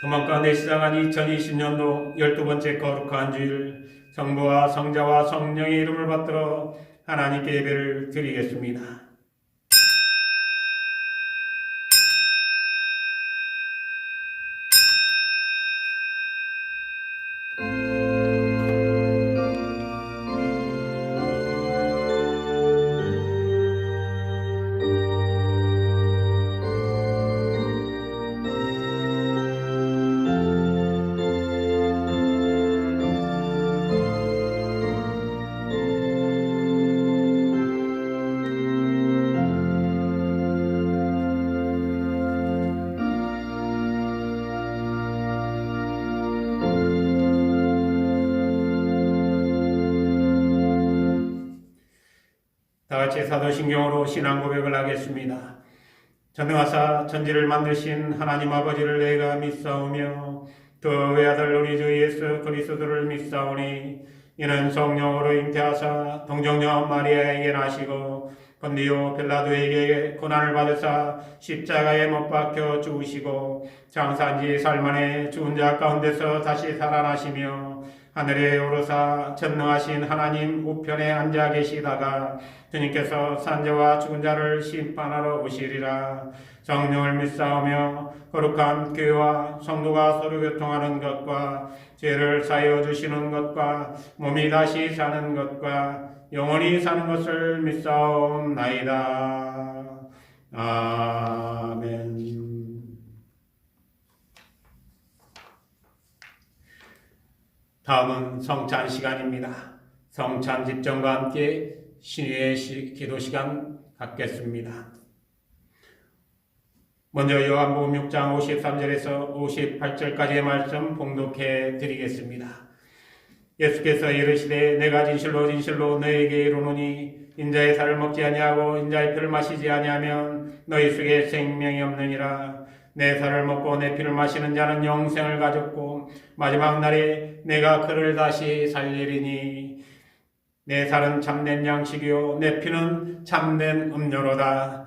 도망 가운데 시작한 2020년도 12번째 거룩한 주일, 성부와 성자와 성령의 이름을 받들어 하나님께 예배를 드리겠습니다. 다 같이 사도신경으로 신앙 고백을 하겠습니다. 전능하사 천지를 만드신 하나님 아버지를 내가 믿사오며 그 외아들 우리 주 예수 그리스도를 믿사오니 이는 성령으로 잉태하사 동정녀 마리아에게 나시고 본디오 빌라도에게 고난을 받으사 십자가에 못 박혀 죽으시고 장사한 지 사흘 만에 죽은 자 가운데서 다시 살아나시며 하늘에 오르사 전능하신 하나님 우편에 앉아 계시다가 주님께서 산자와 죽은 자를 심판하러 오시리라. 성령을 믿사오며 거룩한 교회와 성도가 서로 교통하는 것과 죄를 사하여 주시는 것과 몸이 다시 사는 것과 영원히 사는 것을 믿사옵나이다. 아멘. 다음은 성찬 시간입니다. 성찬 집정과 함께 신유의 기도 시간 갖겠습니다. 먼저 요한복음 6장 53절에서 58절까지의 말씀 봉독해 드리겠습니다. 예수께서 이르시되 내가 진실로 진실로 너희에게 이르노니 인자의 살을 먹지 아니하고 인자의 피를 마시지 아니하면 너희 속에 생명이 없느니라. 내 살을 먹고 내 피를 마시는 자는 영생을 가졌고 마지막 날에 내가 그를 다시 살리리니 내 살은 참된 양식이요 내 피는 참된 음료로다.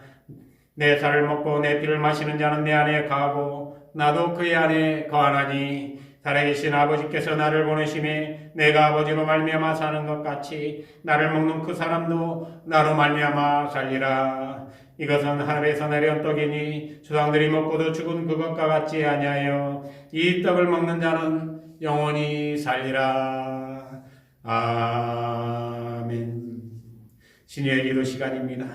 내 살을 먹고 내 피를 마시는 자는 내 안에 거하고 나도 그의 안에 거하나니 살아계신 아버지께서 나를 보내심에 내가 아버지로 말미암아 사는 것 같이 나를 먹는 그 사람도 나로 말미암아 살리라. 이것은 하늘에서 내려온 떡이니 조상들이 먹고도 죽은 그것과 같지 아니하여 이 떡을 먹는 자는 영원히 살리라. 아멘. 신유의 기도 시간입니다.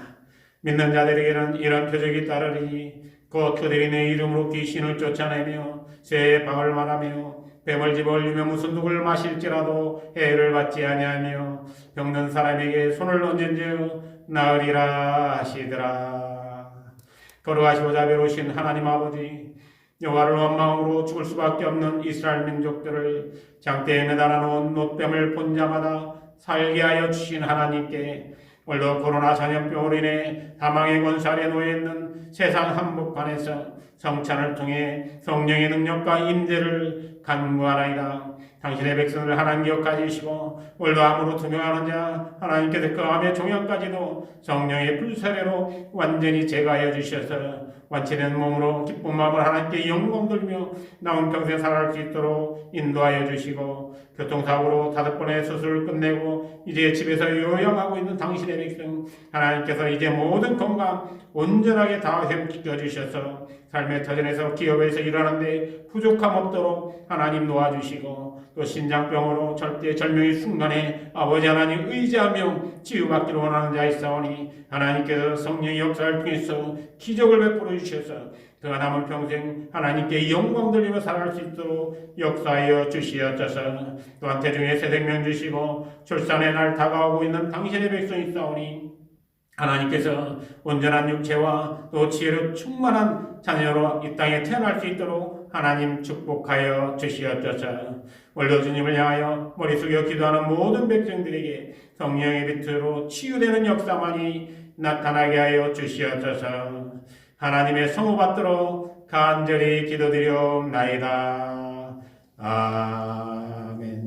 믿는 자들에게는 이런 표적이 따르리니 곧 그들이 내 이름으로 귀신을 쫓아내며 쇠에 방을 말하며 뱀을 집어올리며 무슨 독을 마실지라도 해를 받지 아니하며 병든 사람에게 손을 얹은즉 나으리라 하시더라. 거룩하시고 자비로우신 하나님 아버지, 여호와를 원망으로 죽을 수밖에 없는 이스라엘 민족들을 장대에 매달아 놓은 노뱀을 본 자마다 살게 하여 주신 하나님께 오늘도 코로나 전염병으로 인해 사망의 권세 아래 놓여 있는 세상 한복판에서 성찬을 통해 성령의 능력과 임재를 간구하나이다. 당신의 백성을 하나님 기억하시고 오늘도 암으로 투명하는 자 하나님께서 그 암의 종양까지도 성령의 불사례로 완전히 제거하여 주셔서 완치된 몸으로 기쁜 마음을 하나님께 영광 돌리며 남은 평생 살아갈 수 있도록 인도하여 주시고 교통사고로 5번의 수술을 끝내고 이제 집에서 요양하고 있는 당신의 백성 하나님께서 이제 모든 건강 온전하게 다 회복시켜 주셔서 삶의 터전에서 기업에서 일하는데 부족함 없도록 하나님 도와주시고 또 신장병으로 절대 절명의 순간에 아버지 하나님 의지하며 치유받기를 원하는 자 있사오니 하나님께서 성령의 역사를 통해서 기적을 베풀어 주셔서 그가 남은 평생 하나님께 영광 돌리며 살아갈 수 있도록 역사하여 주시옵소서. 또한 태중에 새 생명 주시고 출산의 날 다가오고 있는 당신의 백성이 있사오니 하나님께서 온전한 육체와 또 지혜로 충만한 자녀로 이 땅에 태어날 수 있도록 하나님 축복하여 주시옵소서. 오늘도 주님을 향하여 머리 숙여 기도하는 모든 백성들에게 성령의 빛으로 치유되는 역사만이 나타나게 하여 주시옵소서. 하나님의 성호 받들어 간절히 기도드리옵나이다. 아멘.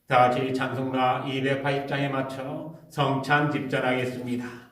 다 같이 찬송가 280장에 맞춰 성찬 집전하겠습니다.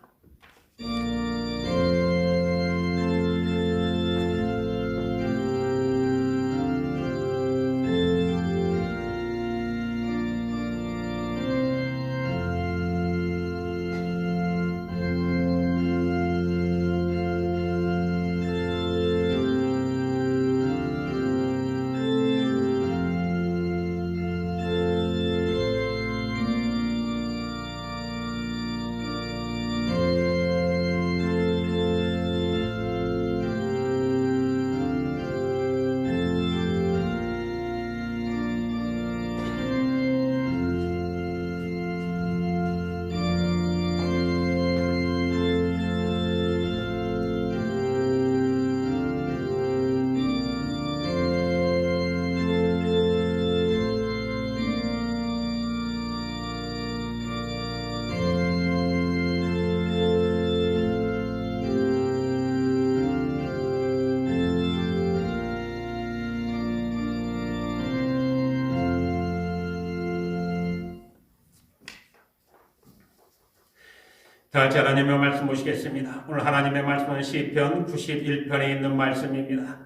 다 같이 하나님의 말씀 보시겠습니다. 오늘 하나님의 말씀은 시편 91편에 있는 말씀입니다.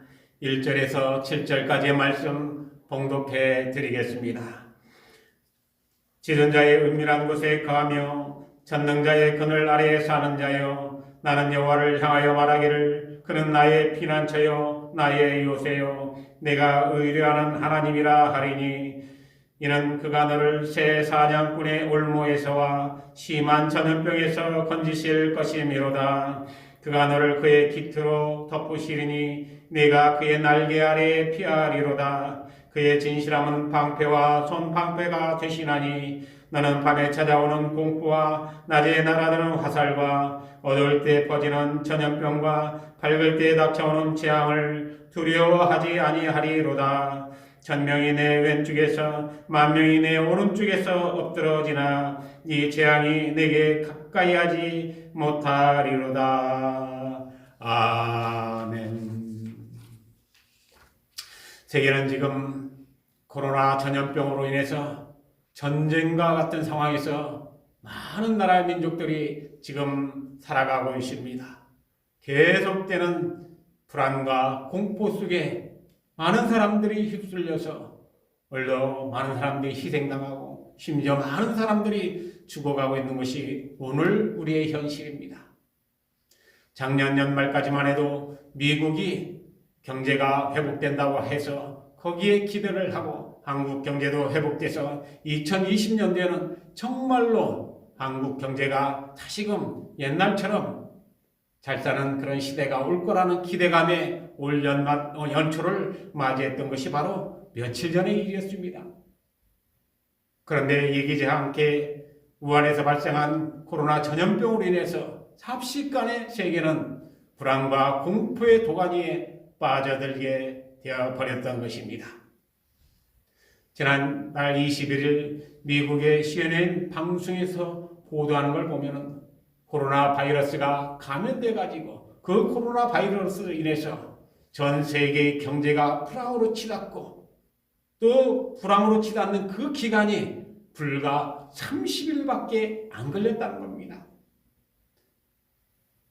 1절에서 7절까지의 말씀 봉독해 드리겠습니다. 지존자의 은밀한 곳에 거하며 전능자의 그늘 아래에 사는 자여, 나는 여호와를 향하여 말하기를 그는 나의 피난처요 나의 요새요 내가 의뢰하는 하나님이라 하리니, 이는 그가 너를 새 사냥꾼의 올무에서와 심한 전염병에서 건지실 것이미로다. 그가 너를 그의 깃으로 덮으시리니 네가 그의 날개 아래에 피하리로다. 그의 진실함은 방패와 손방패가 되시나니, 너는 밤에 찾아오는 공포와 낮에 날아드는 화살과 어두울 때 퍼지는 전염병과 밝을 때 닥쳐오는 재앙을 두려워하지 아니하리로다. 천명이 내 왼쪽에서 만명이 내 오른쪽에서 엎드러지나 이 재앙이 내게 가까이 하지 못하리로다. 아멘. 세계는 지금 코로나 전염병으로 인해서 전쟁과 같은 상황에서 많은 나라의 민족들이 지금 살아가고 있습니다. 계속되는 불안과 공포 속에 많은 사람들이 휩쓸려서 오늘도 많은 사람들이 희생당하고 심지어 많은 사람들이 죽어가고 있는 것이 오늘 우리의 현실입니다. 작년 연말까지만 해도 미국이 경제가 회복된다고 해서 거기에 기대를 하고 한국 경제도 회복돼서 2020년대에는 정말로 한국 경제가 다시금 옛날처럼 잘 사는 그런 시대가 올 거라는 기대감에 올 연초를 맞이했던 것이 바로 며칠 전의 일이었습니다. 그런데 예기치 않게 우한에서 발생한 코로나 전염병으로 인해서 삽시간에 세계는 불안과 공포의 도가니에 빠져들게 되어 버렸던 것입니다. 지난달 21일 미국의 CNN 방송에서 보도하는 걸 보면 코로나 바이러스가 감염돼가지고 그 코로나 바이러스로 인해서 전 세계의 경제가 불황으로 치닫고 또 불황으로 치닫는 그 기간이 불과 30일밖에 안 걸렸다는 겁니다.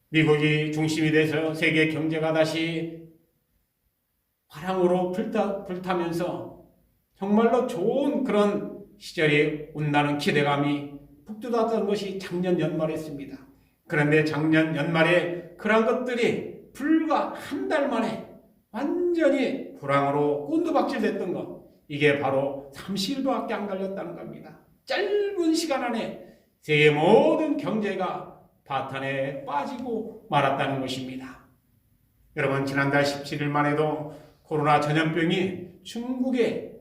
미국이 중심이 돼서 세계 경제가 다시 화랑으로 불타면서 정말로 좋은 그런 시절이 온다는 기대감이 북돋았던 것이 작년 연말이었습니다. 그런데 작년 연말에 그런 것들이 불과 한 달 만에 완전히 불황으로 꼰두박질됐던 것, 이게 바로 30일밖에 안 걸렸다는 겁니다. 짧은 시간 안에 세계 모든 경제가 파탄에 빠지고 말았다는 것입니다. 여러분, 지난달 17일만 해도 코로나 전염병이 중국에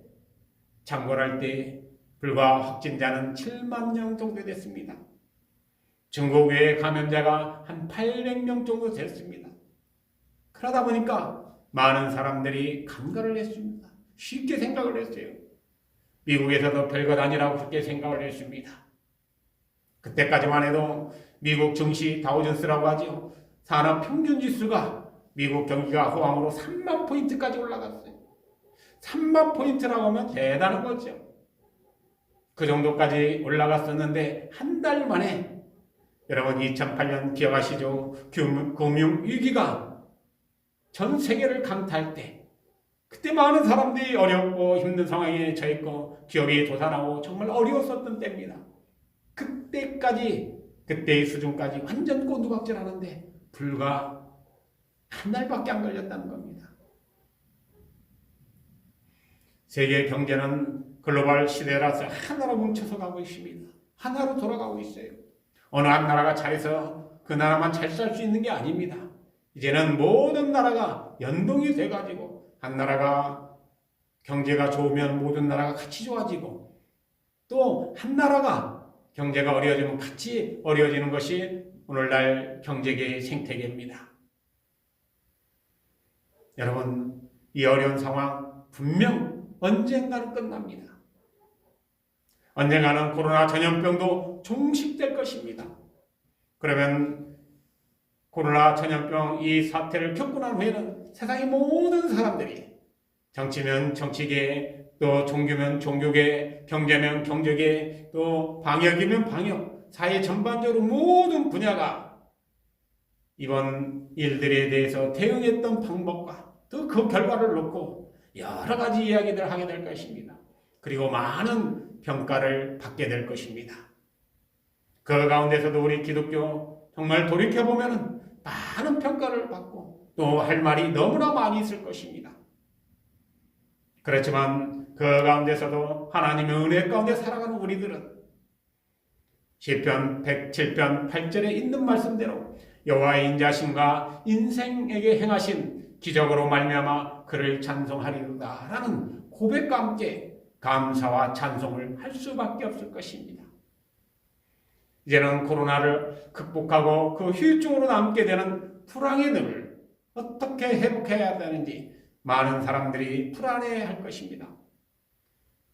창궐할 때 불과 확진자는 7만 명 정도 됐습니다. 중국 외에 감염자가 한 800명 정도 됐습니다. 그러다 보니까 많은 사람들이 간과를 했습니다. 쉽게 생각을 했어요. 미국에서도 별것 아니라고 그렇게 생각을 했습니다. 그때까지만 해도 미국 증시 다우존스라고 하죠. 산업평균지수가 미국 경기가 호황으로 3만 포인트까지 올라갔어요. 3만 포인트라고 하면 대단한 거죠. 그 정도까지 올라갔었는데 한 달 만에, 여러분 2008년 기억하시죠? 금융위기가 전 세계를 강타할 때, 그때 많은 사람들이 어렵고 힘든 상황에 처했고 기업이 도산하고 정말 어려웠었던 때입니다. 그때의 수준까지 완전 꼰두박질하는데 불과 한 달밖에 안 걸렸다는 겁니다. 세계 경제는 글로벌 시대라서 하나로 뭉쳐서 가고 있습니다. 하나로 돌아가고 있어요. 어느 한 나라가 잘해서 그 나라만 잘 살 수 있는 게 아닙니다. 이제는 모든 나라가 연동이 돼가지고 한 나라가 경제가 좋으면 모든 나라가 같이 좋아지고, 또 한 나라가 경제가 어려워지면 같이 어려워지는 것이 오늘날 경제계의 생태계입니다. 여러분, 이 어려운 상황 분명 언젠가는 끝납니다. 언젠가는 코로나 전염병도 종식될 것입니다. 그러면 코로나 전염병 이 사태를 겪고 난 후에는 세상의 모든 사람들이, 정치면 정치계, 또 종교면 종교계, 경제면 경제계, 또 방역이면 방역, 사회 전반적으로 모든 분야가 이번 일들에 대해서 대응했던 방법과 또 그 결과를 놓고 여러 가지 이야기들을 하게 될 것입니다. 그리고 많은 평가를 받게 될 것입니다. 그 가운데서도 우리 기독교 정말 돌이켜보면 많은 평가를 받고 또 할 말이 너무나 많이 있을 것입니다. 그렇지만 그 가운데서도 하나님의 은혜 가운데 살아가는 우리들은 시편 107편 8절에 있는 말씀대로 여호와의 인자심과 인생에게 행하신 기적으로 말미암아 그를 찬송하리로다 라는 고백과 함께 감사와 찬송을 할 수밖에 없을 것입니다. 이제는 코로나를 극복하고 그 후유증으로 남게 되는 불황의 늪을 어떻게 회복해야 되는지 많은 사람들이 불안해할 것입니다.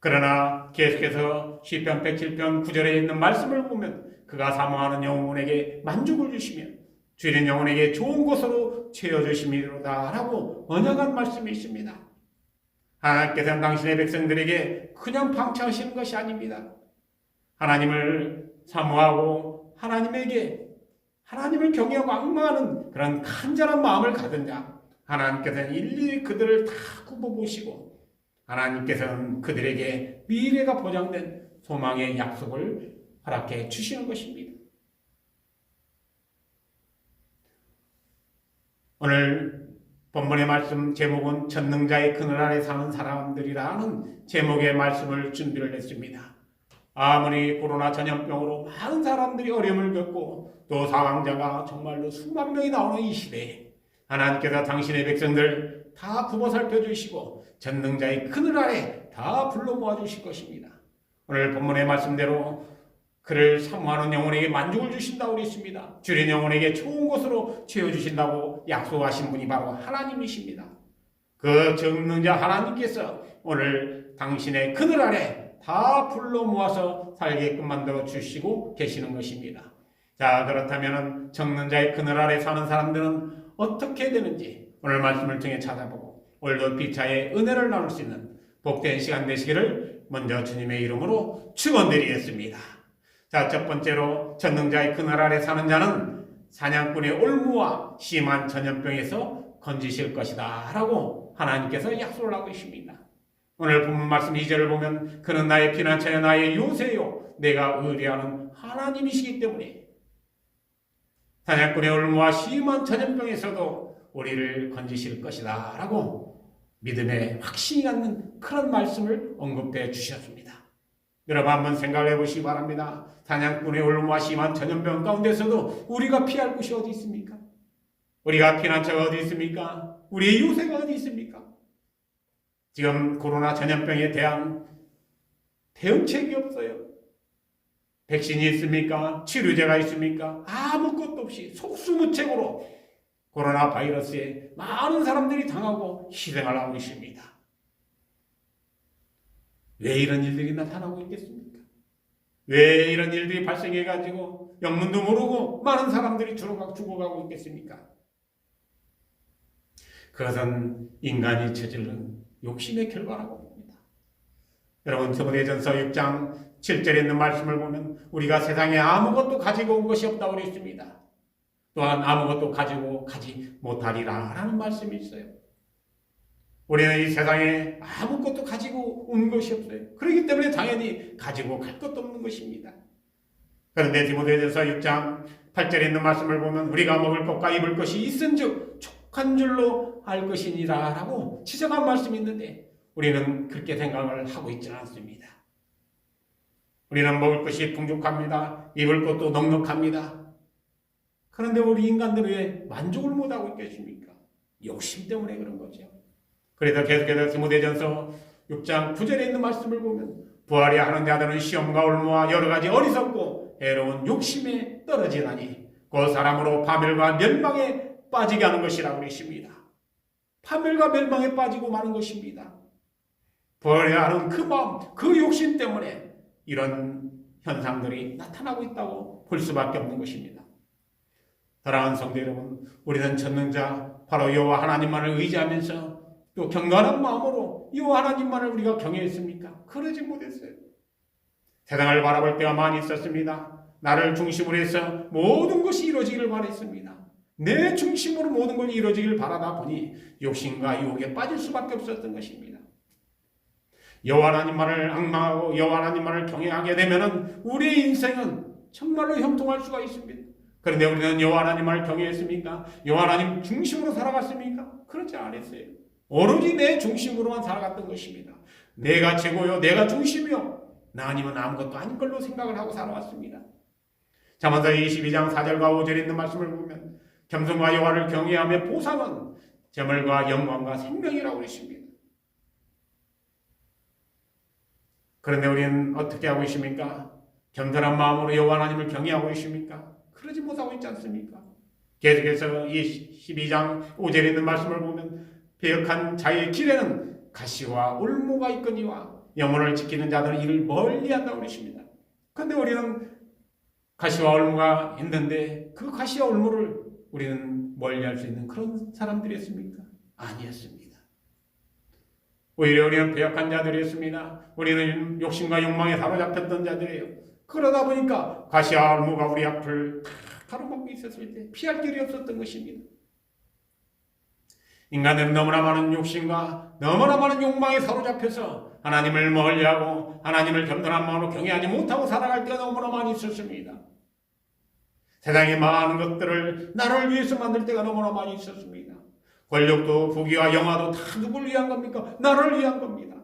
그러나 계속해서 시편 107편 9절에 있는 말씀을 보면 그가 사모하는 영혼에게 만족을 주시며 주인 영혼에게 좋은 곳으로 채워주심이로다 라고 언약한 말씀이 있습니다. 하나님께서는 당신의 백성들에게 그냥 방치하시는 것이 아닙니다. 하나님을 사모하고 하나님을 경외하고 앙망하는 그런 간절한 마음을 가진 자, 하나님께서는 일일이 그들을 다 굽어보시고 하나님께서는 그들에게 미래가 보장된 소망의 약속을 허락해 주시는 것입니다. 오늘 본문의 말씀 제목은 전능자의 그늘 아래 사는 사람들이라는 제목의 말씀을 준비를 했습니다. 아무리 코로나 전염병으로 많은 사람들이 어려움을 겪고 또 사망자가 정말로 수만 명이 나오는 이 시대에 하나님께서 당신의 백성들 다 굽어 살펴주시고 전능자의 그늘 아래 다 불러 모아주실 것입니다. 오늘 본문의 말씀대로 그를 사모하는 영혼에게 만족을 주신다고 그랬습니다. 주린 영혼에게 좋은 곳으로 채워주신다고 약속하신 분이 바로 하나님이십니다. 그 전능자 하나님께서 오늘 당신의 그늘 아래 다 불러 모아서 살게끔 만들어 주시고 계시는 것입니다. 자, 그렇다면 전능자의 그늘 아래 사는 사람들은 어떻게 되는지 오늘 말씀을 통해 찾아보고 오늘도 피차의 은혜를 나눌 수 있는 복된 시간 되시기를 먼저 주님의 이름으로 축원드리겠습니다. 자, 첫 번째로 전능자의 그늘 아래 사는 자는 사냥꾼의 올무와 심한 전염병에서 건지실 것이다 라고 하나님께서 약속을 하고 있습니다. 오늘 본문 말씀 2절을 보면 그는 나의 피난처요 나의 요새요 내가 의뢰하는 하나님이시기 때문에 사냥꾼의 올무와 심한 전염병에서도 우리를 건지실 것이다 라고 믿음의 확신이 갖는 그런 말씀을 언급해 주셨습니다. 여러분 한번 생각을 해보시기 바랍니다. 사냥꾼의 올무와 심한 전염병 가운데서도 우리가 피할 곳이 어디 있습니까? 우리가 피난처가 어디 있습니까? 우리의 요새가 어디 있습니까? 지금 코로나 전염병에 대한 대응책이 없어요. 백신이 있습니까? 치료제가 있습니까? 아무것도 없이 속수무책으로 코로나 바이러스에 많은 사람들이 당하고 희생을 하고 있습니다. 왜 이런 일들이 나타나고 있겠습니까? 왜 이런 일들이 발생해가지고 영문도 모르고 많은 사람들이 죽어가고 있겠습니까? 그것은 인간이 저지른 욕심의 결과라고 봅니다. 여러분 디모데전서 6장 7절에 있는 말씀을 보면 우리가 세상에 아무것도 가지고 온 것이 없다고 그랬습니다. 또한 아무것도 가지고 가지 못하리라 라는 말씀이 있어요. 우리는 이 세상에 아무것도 가지고 온 것이 없어요. 그렇기 때문에 당연히 가지고 갈 것도 없는 것입니다. 그런데 디모데전서 6장 8절에 있는 말씀을 보면 우리가 먹을 것과 입을 것이 있은즉 족한 줄로 알 것이니라 라고 지적한 말씀이 있는데 우리는 그렇게 생각을 하고 있지는 않습니다. 우리는 먹을 것이 풍족합니다. 입을 것도 넉넉합니다. 그런데 우리 인간들은 왜 만족을 못하고 있겠습니까? 욕심 때문에 그런 거죠. 그래서 계속해서 디모데전서 6장 9절에 있는 말씀을 보면 부활이 하는 자들은 시험과 올무와 여러 가지 어리석고 해로운 욕심에 떨어지나니 그 사람으로 파멸과 멸망에 빠지게 하는 것이라고 그러십니다. 파멸과 멸망에 빠지고 마는 것입니다. 부활해야 하는 그 마음, 그 욕심 때문에 이런 현상들이 나타나고 있다고 볼 수밖에 없는 것입니다. 사랑하는 성도 여러분, 우리는 전능자 바로 여호와 하나님만을 의지하면서 또 경건한 마음으로 여호와 하나님만을 우리가 경외했습니까? 그러지 못했어요. 세상을 바라볼 때가 많이 있었습니다. 나를 중심으로 해서 모든 것이 이루어지기를 바랬습니다. 내 중심으로 모든 것이 이루어지기를 바라다 보니 욕심과 유혹에 빠질 수밖에 없었던 것입니다. 여호와 하나님만을 앙망하고 여호와 하나님만을 경외하게 되면 우리의 인생은 정말로 형통할 수가 있습니다. 그런데 우리는 여호와 하나님만을 경외했습니까? 여호와 하나님 중심으로 살아갔습니까? 그렇지 않았어요. 오로지 내 중심으로만 살아갔던 것입니다. 내가 최고요, 내가 중심이요, 나 아니면 아무것도 아닌 걸로 생각을 하고 살아왔습니다. 잠언서 22장 4절과 5절에 있는 말씀을 보면 겸손과 여호와를 경외하며 보상은 재물과 영광과 생명이라고 그랬습니다. 그런데 우리는 어떻게 하고 있습니까? 겸손한 마음으로 여호와 하나님을 경외하고 있습니까? 그러지 못하고 있지 않습니까? 계속해서 이 12장 5절에 있는 말씀을 보면 배역한 자의 길에는 가시와 올무가 있거니와 영혼을 지키는 자들은 이를 멀리한다고 그러십니다. 그런데 우리는 가시와 올무가 있는데 그 가시와 올무를 우리는 멀리할 수 있는 그런 사람들이었습니까? 아니었습니다. 오히려 우리는 배역한 자들이었습니다. 우리는 욕심과 욕망에 사로잡혔던 자들이에요. 그러다 보니까 가시와 올무가 우리 앞을 가로막고 있었을 때 피할 길이 없었던 것입니다. 인간은 너무나 많은 욕심과 너무나 많은 욕망에 사로잡혀서 하나님을 멀리하고 하나님을 겸손한 마음으로 경외하지 못하고 살아갈 때가 너무나 많이 있었습니다. 세상의 많은 것들을 나를 위해서 만들 때가 너무나 많이 있었습니다. 권력도 부귀와 영화도 다 누구를 위한 겁니까? 나를 위한 겁니다.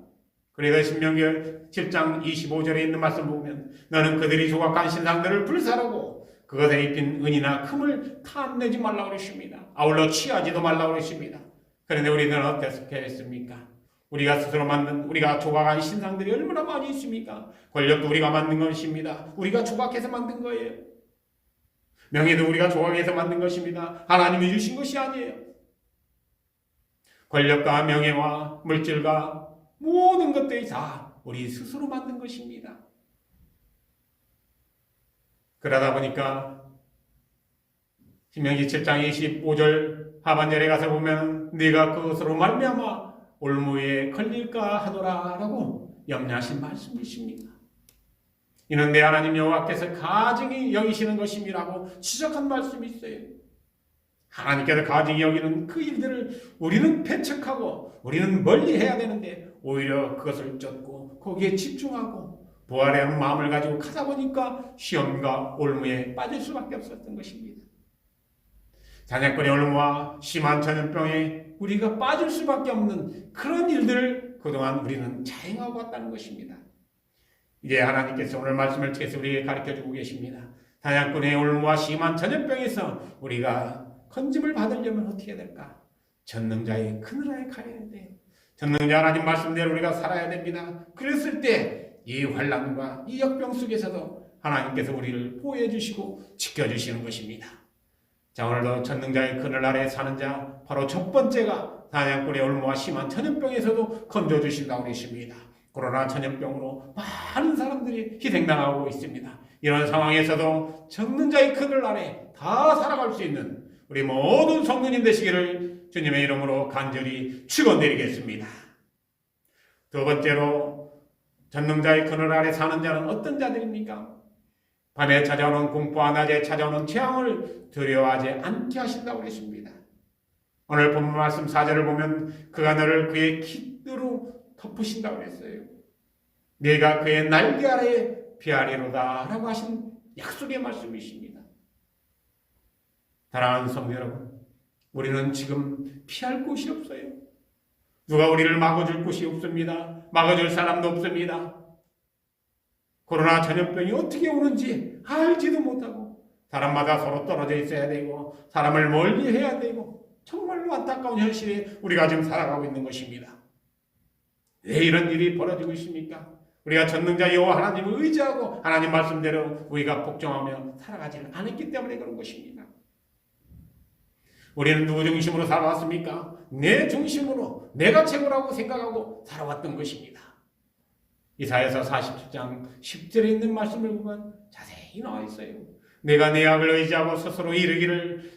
그래서 신명기 7장 25절에 있는 말씀 보면 너는 그들이 조각한 신상들을 불사르고 그것에 입힌 은이나 금을 탐내지 말라고 그랬습니다. 아울러 취하지도 말라고 그랬습니다. 그런데 우리는 어떻게 했습니까? 우리가 스스로 만든, 우리가 조각한 신상들이 얼마나 많이 있습니까? 권력도 우리가 만든 것입니다. 우리가 조각해서 만든 거예요. 명예도 우리가 조각해서 만든 것입니다. 하나님이 주신 것이 아니에요. 권력과 명예와 물질과 모든 것들이 다 우리 스스로 만든 것입니다. 그러다 보니까 신명기 7장 25절 하반절에 가서 보면 네가 그것으로 말미암아 올무에 걸릴까 하노라 라고 염려하신 말씀이십니다. 이는 내 하나님 여호와께서 가증히 여기시는 것임이라고 지적한 말씀이 있어요. 하나님께서 가증히 여기는 그 일들을 우리는 배척하고 우리는 멀리해야 되는데 오히려 그것을 쫓고 거기에 집중하고 부활하는 마음을 가지고 가다 보니까 시험과 올무에 빠질 수밖에 없었던 것입니다. 자녀권의 올무와 심한 전염병에 우리가 빠질 수밖에 없는 그런 일들을 그동안 우리는 자행하고 왔다는 것입니다. 이제 하나님께서 오늘 말씀을 통해서 우리에게 가르쳐주고 계십니다. 사냥꾼의 올무와 심한 전염병에서 우리가 건짐을 받으려면 어떻게 해야 될까? 전능자의 그늘에 가야 돼요. 전능자 하나님 말씀대로 우리가 살아야 됩니다. 그랬을 때 이 환난과 이 역병 속에서도 하나님께서 우리를 보호해 주시고 지켜주시는 것입니다. 자, 오늘도 전능자의 그늘 아래 사는 자, 바로 첫 번째가 사냥꾼의 올무와 심한 전염병에서도 건져주신다고 하십니다. 코로나 전염병으로 많은 사람들이 희생당하고 있습니다. 이런 상황에서도 전능자의 그늘 아래 다 살아갈 수 있는 우리 모든 성도님 되시기를 주님의 이름으로 간절히 축원드리겠습니다. 두 번째로 전능자의 그늘 아래 사는 자는 어떤 자들입니까? 밤에 찾아오는 공포와 낮에 찾아오는 재앙을 두려워하지 않게 하신다고 그랬습니다. 오늘 본문 말씀 4절을 보면 그가 너를 그의 깃으로 덮으신다고 그랬어요. 네가 그의 날개 아래에 피하리로다 라고 하신 약속의 말씀이십니다. 사랑하는 성도 여러분, 우리는 지금 피할 곳이 없어요. 누가 우리를 막아줄 곳이 없습니다. 막아줄 사람도 없습니다. 코로나 전염병이 어떻게 오는지 알지도 못하고 사람마다 서로 떨어져 있어야 되고 사람을 멀리 해야 되고 정말로 안타까운 현실에 우리가 지금 살아가고 있는 것입니다. 왜 이런 일이 벌어지고 있습니까? 우리가 전능자 여호와 하나님을 의지하고 하나님 말씀대로 우리가 복종하며 살아가지는 않았기 때문에 그런 것입니다. 우리는 누구 중심으로 살아왔습니까? 내 중심으로 내가 최고라고 생각하고 살아왔던 것입니다. 이사야서 47장 10절에 있는 말씀을 보면 자세히 나와 있어요. 내가 내 악을 의지하고 스스로 이르기를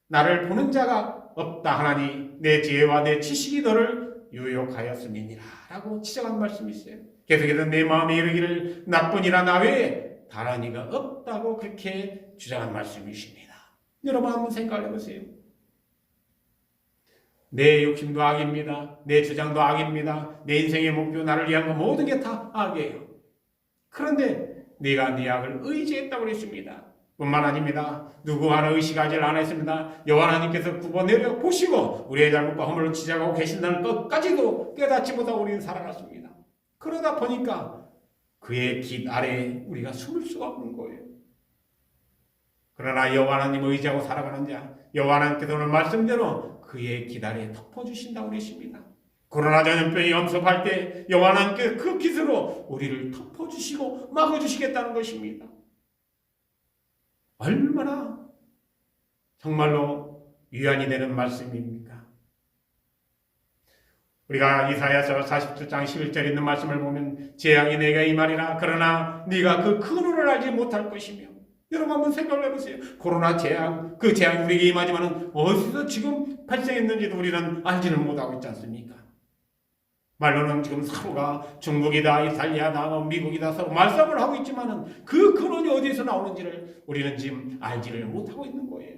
나를 보는 자가 없다 하나니 내 지혜와 내 지식이 너를 유혹하였음이니라 라고 지적한 말씀이 있어요. 계속해서 내 마음이 이르기를 나뿐이라 나 외에 다른 이가 없다고 그렇게 주장한 말씀이십니다. 여러분 한번 생각해 보세요. 내 욕심도 악입니다. 내 주장도 악입니다. 내 인생의 목표, 나를 위한 것 모든 게 다 악이에요. 그런데 네가 네 악을 의지했다고 그랬습니다. 뿐만 아닙니다. 누구 하나 의식하지 않았습니다. 여호와 하나님께서 굽어내려 보시고 우리의 잘못과 허물을 지적하고 계신다는 것까지도 깨닫지 못하고 우리는 살아갔습니다. 그러다 보니까 그의 깃 아래에 우리가 숨을 수가 없는 거예요. 그러나 여호와 하나님을 의지하고 살아가는 자, 여호와 하나님께서 오늘 말씀대로 그의 깃 아래에 덮어주신다고 그러십니다. 코로나 전염병이 엄습할 때 여호와 하나님께서 그 깃으로 우리를 덮어주시고 막아주시겠다는 것입니다. 얼마나 정말로 위안이 되는 말씀입니까? 우리가 이사야서 47장 11절에 있는 말씀을 보면 재앙이 내게 임하리라 그러나 네가 그 근원을 알지 못할 것이며, 여러분 한번 생각을 해보세요. 코로나 재앙, 그 재앙이 우리에게 임하지만 어디서 지금 발생했는지도 우리는 알지를 못하고 있지 않습니까? 말로는 지금 서로가 중국이다, 이탈리아다, 미국이다 서로 말싸움을 하고 있지만 그 근원이 어디에서 나오는지를 우리는 지금 알지를 못하고 있는 거예요.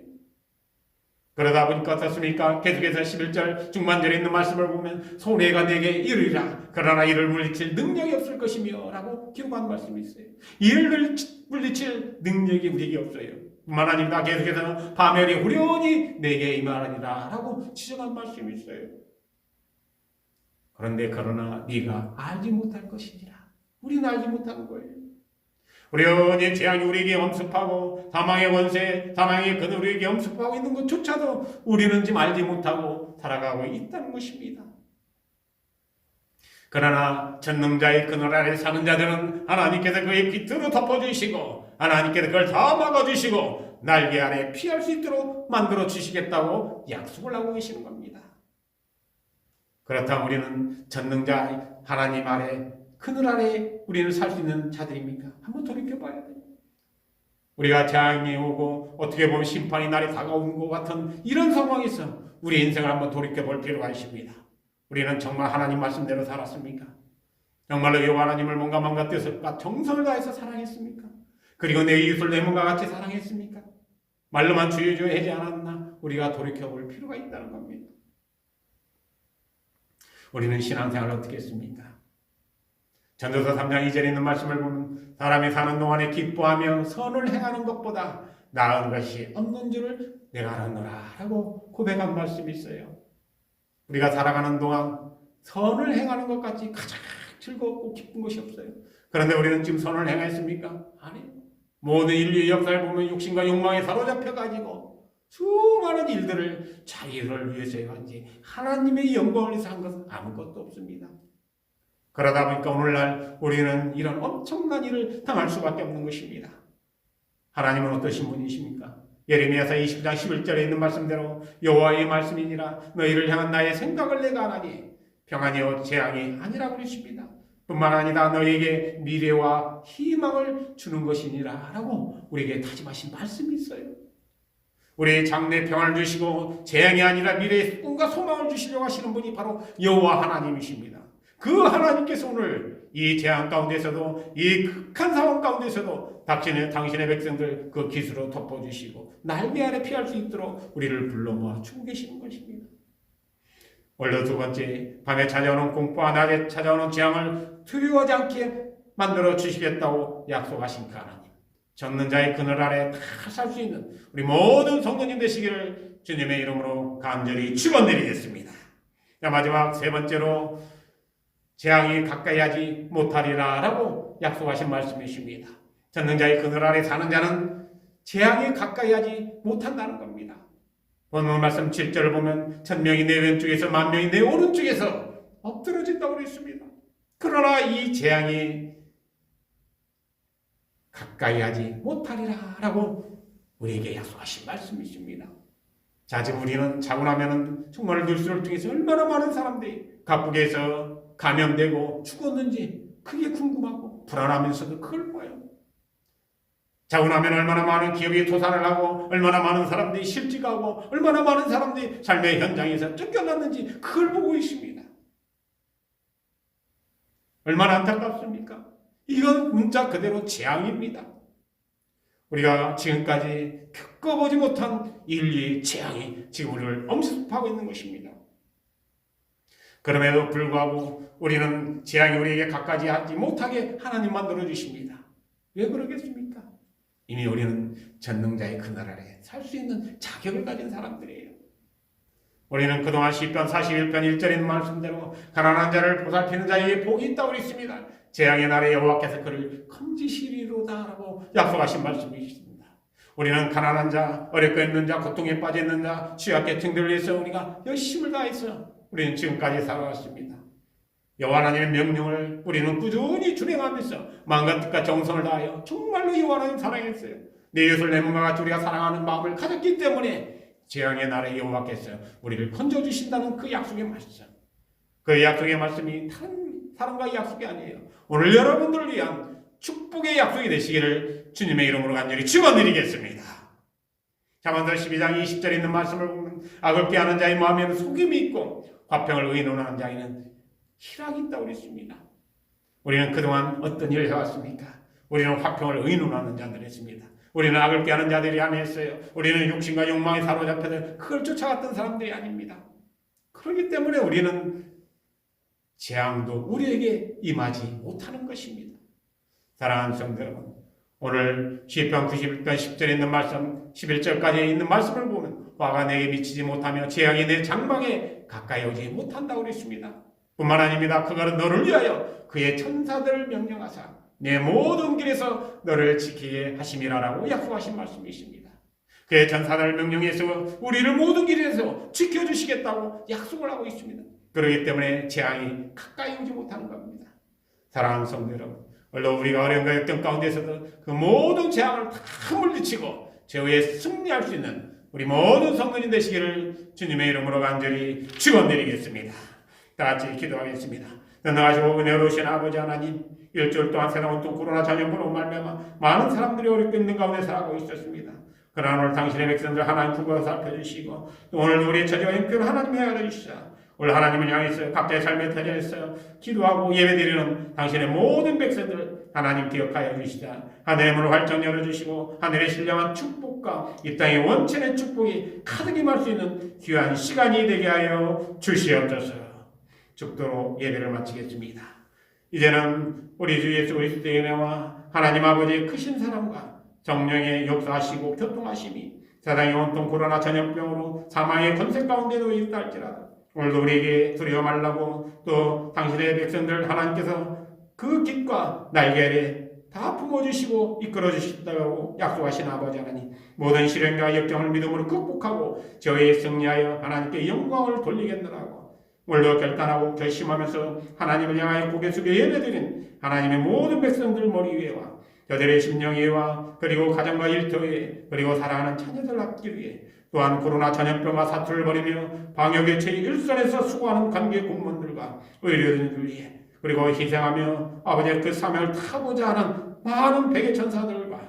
그러다 보니까 어떻습니까? 계속해서 11절 중반절에 있는 말씀을 보면 손해가 내게 이르리라 그러나 이를 물리칠 능력이 없을 것이며 라고 기록한 말씀이 있어요. 이를 물리칠 능력이 우리에게 없어요. 뿐만 아니라 계속해서 파멸이 후련히 내게 임하리라 라고 지적한 말씀이 있어요. 그런데 그러나 네가 알지 못할 것이니라. 우리는 알지 못하는 거예요. 우리의 재앙이 우리에게 엄습하고 사망의 원세, 사망의 근을 우리에게 엄습하고 있는 것조차도 우리는 지금 알지 못하고 살아가고 있다는 것입니다. 그러나 전능자의 그늘 아래 사는 자들은 하나님께서 그의 깃으로 덮어주시고 하나님께서 그걸 다 막아주시고 날개 아래 피할 수 있도록 만들어 주시겠다고 약속을 하고 계시는 겁니다. 그렇다면 우리는 전능자 하나님 아래 그늘 아래 우리는 살 수 있는 자들입니까? 한번 돌이켜봐야 돼요. 우리가 재앙이 오고 어떻게 보면 심판의 날이 다가오는 것 같은 이런 상황에서 우리 인생을 한번 돌이켜볼 필요가 있습니다. 우리는 정말 하나님 말씀대로 살았습니까? 정말로 여호와 하나님을 몸과 마음과 뜻과 정성을 다해서 사랑했습니까? 그리고 내 이웃을 내 몸과 같이 사랑했습니까? 말로만 주여 주여 하지 않았나? 우리가 돌이켜볼 필요가 있다는 겁니다. 우리는 신앙생활을 어떻게 했습니까? 전도서 3장 2절에 있는 말씀을 보면 사람이 사는 동안에 기뻐하며 선을 행하는 것보다 나은 것이 없는 줄을 내가 알았노라 라고 고백한 말씀이 있어요. 우리가 살아가는 동안 선을 행하는 것 같이 가장 즐겁고 기쁜 것이 없어요. 그런데 우리는 지금 선을 행했습니까? 아니요. 모든 인류의 역사를 보면 욕심과 욕망에 사로잡혀가지고 수많은 일들을 자기를 위해서 해왔지 하나님의 영광을 위해서 한 것은 아무것도 없습니다. 그러다 보니까 오늘날 우리는 이런 엄청난 일을 당할 수밖에 없는 것입니다. 하나님은 어떠신 분이십니까? 예레미야서 20장 11절에 있는 말씀대로 여호와의 말씀이니라 너희를 향한 나의 생각을 내가 하나니 평안이요 재앙이 아니라고 그러십니다. 뿐만 아니라 너희에게 미래와 희망을 주는 것이니라 라고 우리에게 다짐하신 말씀이 있어요. 우리의 장래 평안을 주시고 재앙이 아니라 미래의 꿈과 소망을 주시려고 하시는 분이 바로 여호와 하나님이십니다. 그 하나님께서 오늘 이 재앙 가운데서도 이 극한 상황 가운데서도 당신의 백성들 그 깃으로 덮어주시고 날개 아래 피할 수 있도록 우리를 불러 모아 주고 계시는 것입니다. 오늘도 두 번째, 밤에 찾아오는 공포와 낮에 찾아오는 재앙을 두려워하지 않게 만들어 주시겠다고 약속하신 그 하나님, 전능자의 그늘 아래 다 살 수 있는 우리 모든 성도님 되시기를 주님의 이름으로 간절히 축원드리겠습니다. 마지막 세 번째로 재앙이 가까이 하지 못하리라 라고 약속하신 말씀이십니다. 전능자의 그늘 아래 사는 자는 재앙이 가까이 하지 못한다는 겁니다. 본문 말씀 7절을 보면 1000명이 내 왼쪽에서 10,000명이 내 오른쪽에서 엎드러진다고 그랬습니다. 그러나 이 재앙이 가까이 하지 못하리라 라고 우리에게 약속하신 말씀이십니다. 자, 지금 우리는 자고 나면은 정말 뉴스를 통해서 얼마나 많은 사람들이 각국에서 감염되고 죽었는지 그게 궁금하고 불안하면서도 그걸 봐요. 자고 나면 얼마나 많은 기업이 도산을 하고 얼마나 많은 사람들이 실직하고 얼마나 많은 사람들이 삶의 현장에서 쫓겨났는지 그걸 보고 있습니다. 얼마나 안타깝습니까? 이건 문자 그대로 재앙입니다. 우리가 지금까지 겪어보지 못한 인류의 재앙이 지금 우리를 엄습하고 있는 것입니다. 그럼에도 불구하고 우리는 재앙이 우리에게 가까이 하지 못하게 하나님 만들어 주십니다. 왜 그러겠습니까? 이미 우리는 전능자의 그 나라에 살 수 있는 자격을 가진 사람들이에요. 우리는 그동안 시편 41편 1절에 있는 말씀대로 가난한 자를 보살피는 자에게 복이 있다고 했습니다. 재앙의 날에 여호와께서 그를 건지시리로다라고 약속하신 말씀이 있습니다. 우리는 가난한 자, 어렵고 있는 자, 고통에 빠져 있는 자, 취약계층들을 위해서 우리가 열심을 다해서 우리는 지금까지 살아왔습니다. 여호와 하나님의 명령을 우리는 꾸준히 준행하면서 마음과 뜻과 정성을 다하여 정말로 여호와 하나님 사랑했어요. 내 이웃을 내 몸과 같이 우리가 사랑하는 마음을 가졌기 때문에 재앙의 날에 여호와께서 우리를 건져주신다는 그 약속의 말씀, 그 약속의 말씀이 다른 사람과의 약속이 아니에요. 오늘 여러분들을 위한 축복의 약속이 되시기를 주님의 이름으로 간절히 축원드리겠습니다. 잠언서 12장 20절에 있는 말씀을 보면 악을 꾀하는 자의 마음에는 속임이 있고 화평을 의논하는 자에는 희락이 있다고 그랬습니다. 우리는 그동안 어떤 일을 해왔습니까? 우리는 화평을 의논하는 자들이었습니다. 우리는 악을 꾀하는 자들이 아니었어요. 우리는 육신과 욕망에 사로잡혀서 그걸 쫓아갔던 사람들이 아닙니다. 그렇기 때문에 우리는 재앙도 우리에게 임하지 못하는 것입니다. 사랑하는 성도 여러분, 오늘 시편 91편 10절에 있는 말씀 11절까지 있는 말씀을 보면 화가 내게 미치지 못하며 재앙이 내 장막에 가까이 오지 못한다고 그랬습니다. 뿐만 아닙니다. 그가 너를 위하여 그의 천사들을 명령하사 내 모든 길에서 너를 지키게 하심이라라고 약속하신 말씀이 있습니다. 그의 천사들을 명령해서 우리를 모든 길에서 지켜주시겠다고 약속을 하고 있습니다. 그렇기 때문에 재앙이 가까이 오지 못하는 겁니다. 사랑하는 성도 여러분, 물론 우리가 어려움과 역경 가운데서도 그 모든 재앙을 다 물리치고 죄에 승리할 수 있는 우리 모든 성도님 되시기를 주님의 이름으로 간절히 축원드리겠습니다. 다 같이 기도하겠습니다. 전능하시고 은혜로우신 아버지 하나님, 일주일 동안 새로운 또 코로나 전염으로 말미암아 많은 사람들이 어렵게 있는 가운데 살아가고 있었습니다. 그러나 오늘 당신의 백성들 하나님 품고 살펴주시고 또 오늘 우리의 처지와 형편을 하나님이 알아주시자 오늘 하나님을 향해서 각자의 삶의 터전에서 기도하고 예배드리는 당신의 모든 백성들 하나님 기억하여 주시자. 하늘의 문을 활짝 열어주시고 하늘의 신령한 축복과 이 땅의 원천의 축복이 가득 임할 수 있는 귀한 시간이 되게 하여 주시옵소서. 죽도록 예배를 마치겠습니다. 이제는 우리 주 예수 그리스도의 은혜와 하나님 아버지의 크신 사랑과 성령의 역사하시고 교통하심이 세상의 온통 코로나 전염병으로 사망의 권세 가운데 놓여 있다 할지라도 오늘도 우리에게 두려워 말라고 또 당신의 백성들 하나님께서 그 깃과 날개를 다 품어주시고 이끌어주신다고 약속하신 아버지 하나님, 모든 시련과 역경을 믿음으로 극복하고 저희에 승리하여 하나님께 영광을 돌리겠노라고 오늘도 결단하고 결심하면서 하나님을 향하여 고개 숙여 예배드린 하나님의 모든 백성들 머리 위에와 저들의 심령 위에와 그리고 가정과 일터 위에 그리고 사랑하는 자녀들 낳기 위해 또한 코로나 전염병과 사투를 벌이며 방역의 제1선에서 수고하는 관계 공무원들과 의료진들 위해 그리고 희생하며 아버지의 그 사명을 타고자 하는 많은 백의 천사들과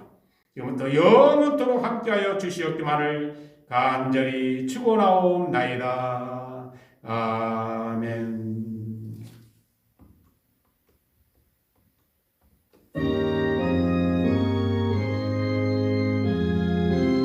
지금부터 영원토록 함께하여 주시옵기만을 간절히 축원하옵나이다. 아멘.